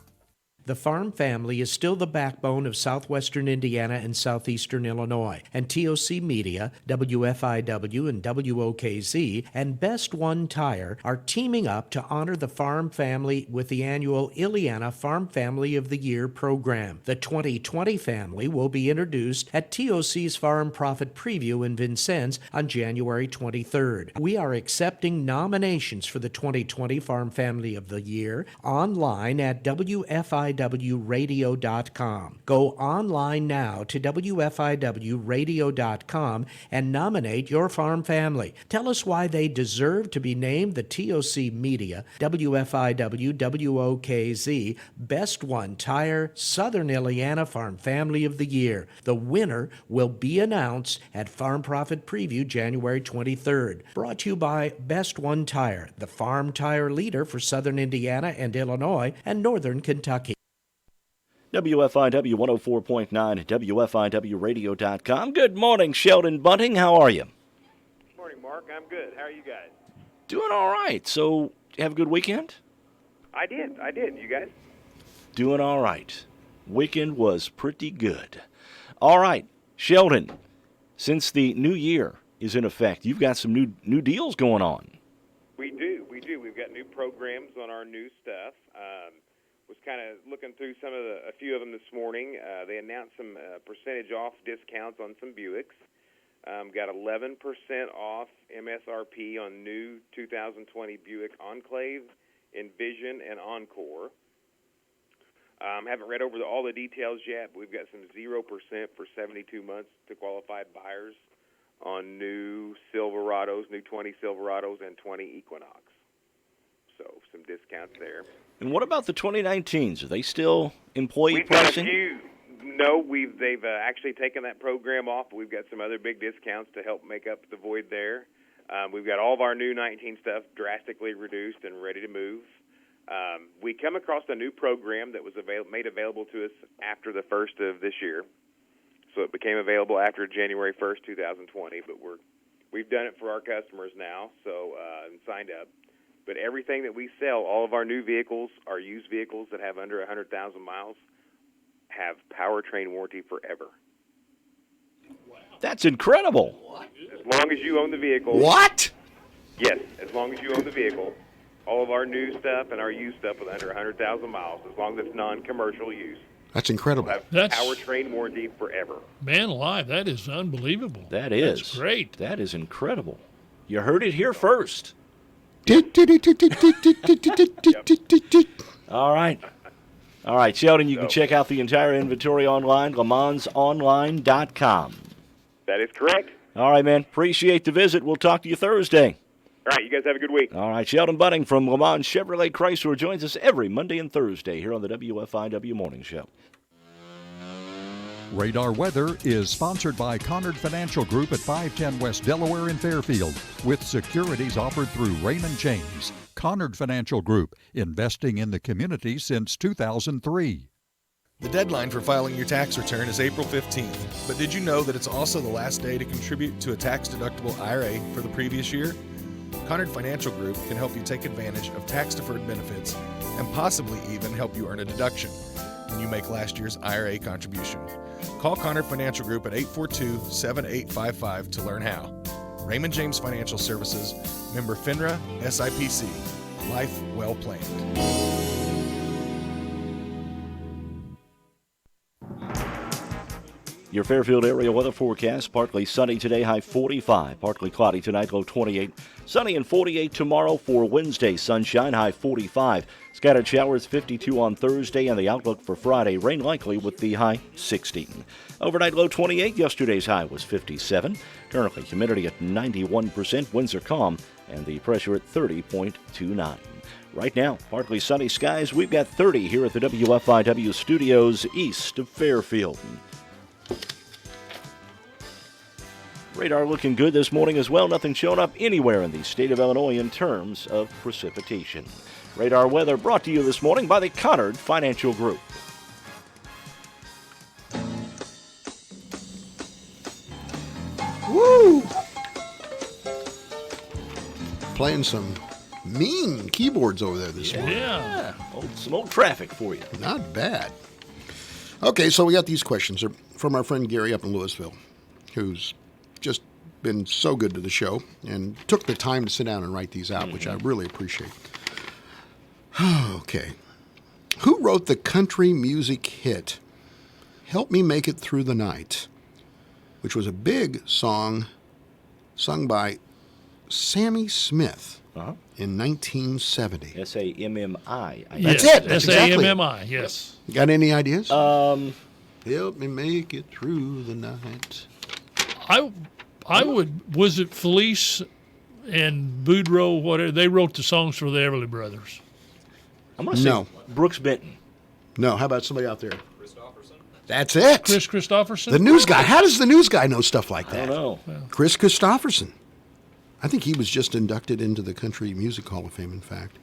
The farm family is still the backbone of southwestern Indiana and southeastern Illinois, and TOC Media, WFIW and WOKZ, and Best One Tire are teaming up to honor the farm family with the annual Ileana Farm Family of the Year program. The 2020 family will be introduced at TOC's Farm Profit Preview in Vincennes on January 23rd. We are accepting nominations for the 2020 Farm Family of the Year online at WFIW.radio.com. Go online now to WFIWradio.com and nominate your farm family. Tell us why they deserve to be named the TOC Media, WFIW, WOKZ, Best One Tire, Southern Ileana Farm Family of the Year. The winner will be announced at Farm Profit Preview January 23rd. Brought to you by Best One Tire, the farm tire leader for Southern Indiana and Illinois and Northern Kentucky. WFIW 104.9 at WFIWradio.com. Good morning, Sheldon Bunting. How are you? Good morning, Mark. I'm good. How are you guys? Doing all right. So, you have a good weekend? I did. You guys? Doing all right. Weekend was pretty good. All right, Sheldon, since the new year is in effect, you've got some new deals going on. We do. We've got new programs on our new stuff. Was kind of looking through a few of them this morning. They announced some percentage off discounts on some Buicks. Got 11% off MSRP on new 2020 Buick Enclave, Envision, and Encore. Haven't read over all the details yet, but we've got some 0% for 72 months to qualified buyers on new Silverados, new 20 Silverados, and 20 Equinox. So some discounts there. And what about the 2019s? Are they still employee We've pricing? got a few. No, they've actually taken that program off, but we've got some other big discounts to help make up the void there. We've got all of our new 19 stuff drastically reduced and ready to move. We come across a new program that was made available to us after the first of this year. So it became available after January 1st, 2020, but we've done it for our customers now, so and signed up. But everything that we sell, all of our new vehicles, our used vehicles that have under 100,000 miles, have powertrain warranty forever. That's incredible. As long as you own the vehicle. What? Yes, as long as you own the vehicle. All of our new stuff and our used stuff with under 100,000 miles, as long as it's non-commercial use. That's incredible. We'll have That's- powertrain warranty forever. Man alive, that is unbelievable. That is. That's great. That is incredible. You heard it here first. All right. All right, Sheldon, you can check out the entire inventory online, LeMansOnline.com. That is correct. All right, man. Appreciate the visit. We'll talk to you Thursday. All right, you guys have a good week. All right, Sheldon Bunting from Le Mans Chevrolet Chrysler joins us every Monday and Thursday here on the WFIW Morning Show. Radar Weather is sponsored by Conard Financial Group at 510 West Delaware in Fairfield, with securities offered through Raymond James. Conard Financial Group, investing in the community since 2003. The deadline for filing your tax return is April 15th, but did you know that it's also the last day to contribute to a tax-deductible IRA for the previous year? Conard Financial Group can help you take advantage of tax-deferred benefits and possibly even help you earn a deduction when you make last year's IRA contribution. Call Conard Financial Group at 842-7855 to learn how. Raymond James Financial Services, member FINRA, SIPC. Life well planned. Your Fairfield area weather forecast, partly sunny today, high 45. Partly cloudy tonight, low 28. Sunny and 48 tomorrow for Wednesday. Sunshine, high 45. Scattered showers, 52 on Thursday, and the outlook for Friday, rain likely with the high 16. Overnight low 28. Yesterday's high was 57. Currently, humidity at 91%. Winds are calm, and the pressure at 30.29. Right now, partly sunny skies. We've got 30 here at the WFIW studios east of Fairfield. Radar looking good this morning as well. Nothing showing up anywhere in the state of Illinois in terms of precipitation. Radar weather brought to you this morning by the Conard Financial Group. Woo! Playing some mean keyboards over there this morning. Yeah. Some old traffic for you. Not bad. Okay, so we got these questions. They're from our friend Gary up in Louisville, who's just been so good to the show and took the time to sit down and write these out, which I really appreciate. Okay. Who wrote the country music hit Help Me Make It Through the Night, which was a big song sung by Sammy Smith in 1970? S-A-M-M-I. That's it. That's S-A-M-M-I, yes. Got any ideas? Help me make it through the night. I would, was it Felice and Boudreaux, whatever, they wrote the songs for the Everly Brothers. I'm going to say Brooks Benton. No, how about somebody out there? That's it. Chris Christopherson? The news guy. How does the news guy know stuff like that? I don't know. Chris Christopherson. I think he was just inducted into the Country Music Hall of Fame, in fact.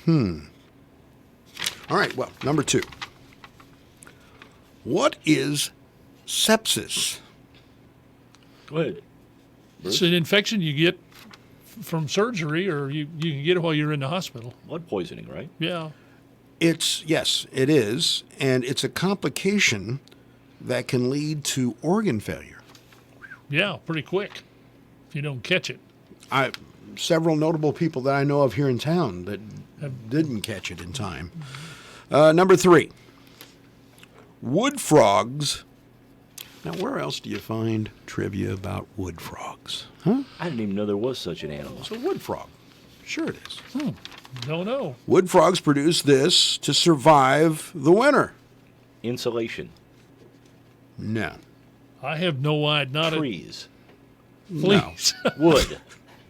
All right, well, number 2. What is sepsis? Go ahead. It's an infection you get from surgery, or you can get it while you're in the hospital. Blood poisoning, right? Yeah. Yes, it is, and it's a complication that can lead to organ failure. Yeah, pretty quick if you don't catch it. Several notable people that I know of here in town that didn't catch it in time. Number 3, wood frogs. Now, where else do you find trivia about wood frogs? Huh? I didn't even know there was such an animal. It's a wood frog. Sure it is. Don't know. Wood frogs produce this to survive the winter. Insulation. No. I have no idea. Not Trees. Please. No. Wood.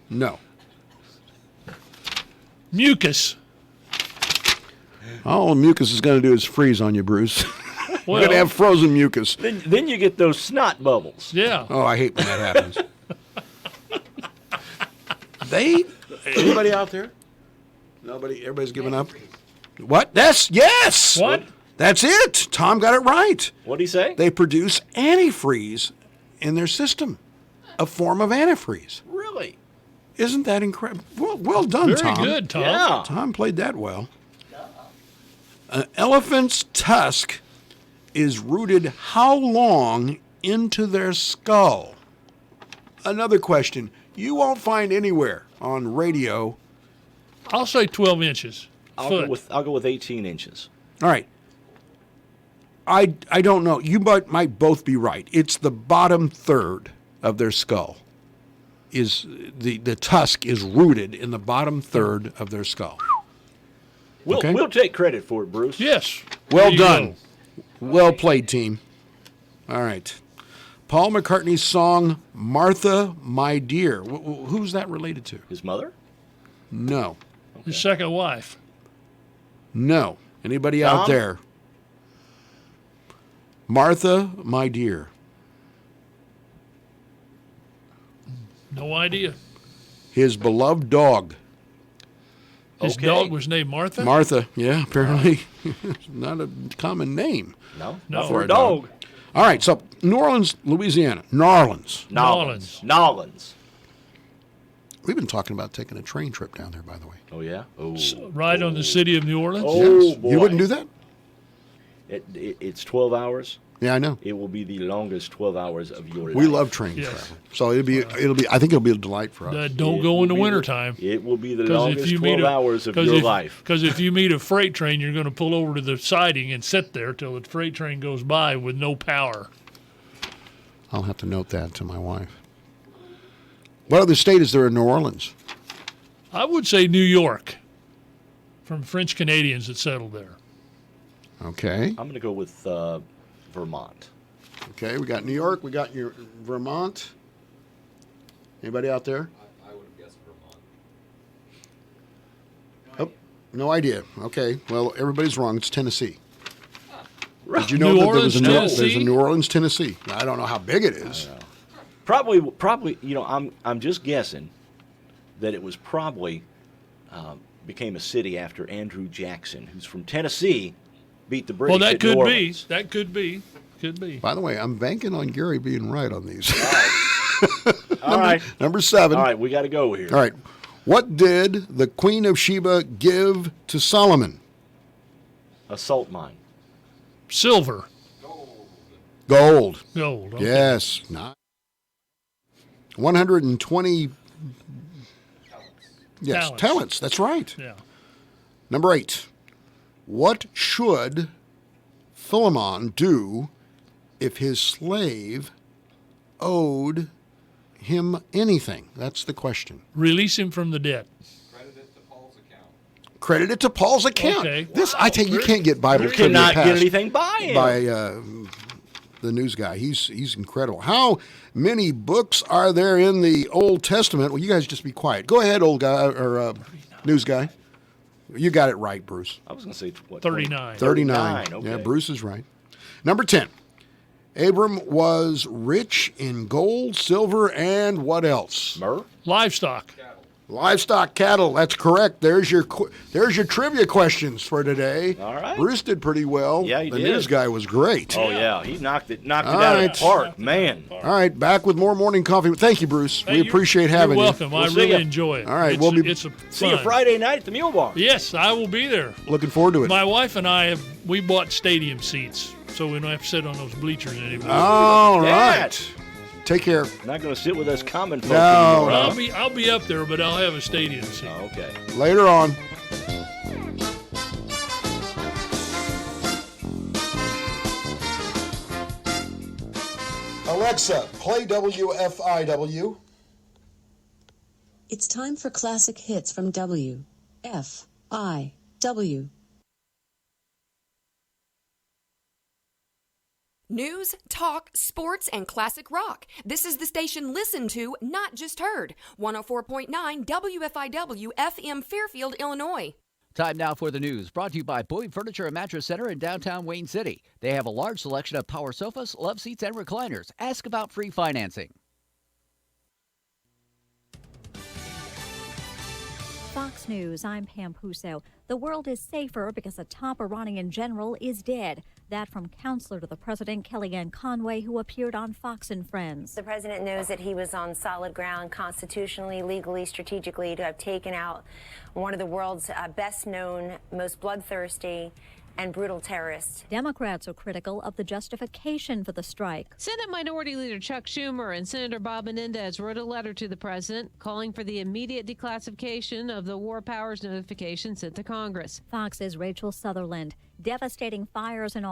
No. Mucus. All mucus is going to do is freeze on you, Bruce. We're going to have frozen mucus. Then you get those snot bubbles. Yeah. Oh, I hate when that happens. Anybody out there? Nobody? Everybody's giving up? What? Yes! What? That's it. Tom got it right. What'd he say? They produce antifreeze in their system, a form of antifreeze. Really? Isn't that incredible? Well done, Very Tom. good, Tom. Yeah. Tom played that well. An elephant's tusk is rooted how long into their skull? Another question you won't find anywhere on radio. I'll say 12 inches. I'll go with 18 inches. All right. I don't know. You might both be right. It's the bottom third of their skull. Is the tusk is rooted in the bottom third of their skull. We'll take credit for it, Bruce. Yes. Well There you done. go. Well played, team. All right. Paul McCartney's song "Martha, My Dear." Who's that related to? His mother? No. His second wife. No. Anybody Tom? out there? Martha, My Dear. No idea. His beloved dog. His dog was named Martha? Martha, yeah, apparently. Not a common name. No, No. not for a dog. All right, so New Orleans, Louisiana. Nolans. We've been talking about taking a train trip down there, by the way. Oh, yeah? Oh. Right on the city of New Orleans? Oh, Yes. boy. You wouldn't do that? It's 12 hours. Yeah, I know. It will be the longest 12 hours of your life. We love train Yes. travel. So it'll be I think it'll be a delight for us. Don't It go will in the be the- wintertime. It will be the 'Cause if longest you 12 meet hours of your life. Because if you meet a freight train, you're going to pull over to the siding and sit there till the freight train goes by with no power. I'll have to note that to my wife. What other state is there in New Orleans? I would say New York, from French Canadians that settled there. Okay. I'm going to go with Vermont. Okay, we got New York, we got your Vermont. Anybody out there? I would have guessed Vermont. Oh, no idea. Okay, well, everybody's wrong. It's Tennessee. Did you New know that Orleans, there's a Tennessee? New Orleans, Tennessee? I don't know how big it is. Probably. You know, I'm just guessing that it was probably became a city after Andrew Jackson, who's from Tennessee, beat the British. Well, that at New could be. Orleans. That could be. Could be. By the way, I'm banking on Gary being right on these. All right. Number 7. All right, we got to go here. All right. What did the Queen of Sheba give to Solomon? A salt mine. Silver. Gold. Gold. Okay. Yes. Not 120. Yes, talents. That's right. Yeah. Number 8. What should Philemon do if his slave owed him anything? That's the question. Release him from the debt. Credit it to Paul's account. Okay. This, I tell you, you can't get Bible You trivia cannot get passed anything by him. by the news guy. He's incredible. How many books are there in the Old Testament? Well, you guys just be quiet. Go ahead, old guy or news guy. You got it right, Bruce. I was going to say what? 39. 39. Okay. Yeah, Bruce is right. Number 10. Abram was rich in gold, silver, and what else? Myrrh? Livestock. Livestock, cattle. That's correct. There's your trivia questions for today. All right. Bruce did pretty well. Yeah, he the did. news guy was great. Oh, yeah. He knocked it out All of right. the park. Man. All right, back with more morning coffee. Thank you, Bruce. Hey, We appreciate having You're welcome. you. I see really ya. enjoy it. All right, It's, we'll be- it's a See you fun. Friday night at the Mule Bar. Yes, I will be there. Looking forward to it. My wife and I we bought stadium seats, so we don't have to sit on those bleachers anymore. All Dad. right. Take care. Not going to sit with us common folk No, anymore. no. huh? I'll be up there, but I'll have a stadium seat. Oh, okay. Later on. Alexa, play WFIW. It's time for classic hits from WFIW. News, talk, sports, and classic rock. This is the station listened to, not just heard. 104.9 WFIW FM Fairfield, Illinois. Time now for the news, brought to you by Boyd Furniture and Mattress Center in downtown Wayne City. They have a large selection of power sofas, love seats, and recliners. Ask about free financing. Fox News, I'm Pam Puso. The world is safer because a top Iranian general is dead. That from counselor to the president, Kellyanne Conway, who appeared on Fox and Friends. The president knows that he was on solid ground constitutionally, legally, strategically to have taken out one of the world's best known, most bloodthirsty and brutal terrorists. Democrats are critical of the justification for the strike. Senate Minority Leader Chuck Schumer and Senator Bob Menendez wrote a letter to the president calling for the immediate declassification of the war powers notification sent to Congress. Fox's Rachel Sutherland. Devastating fires in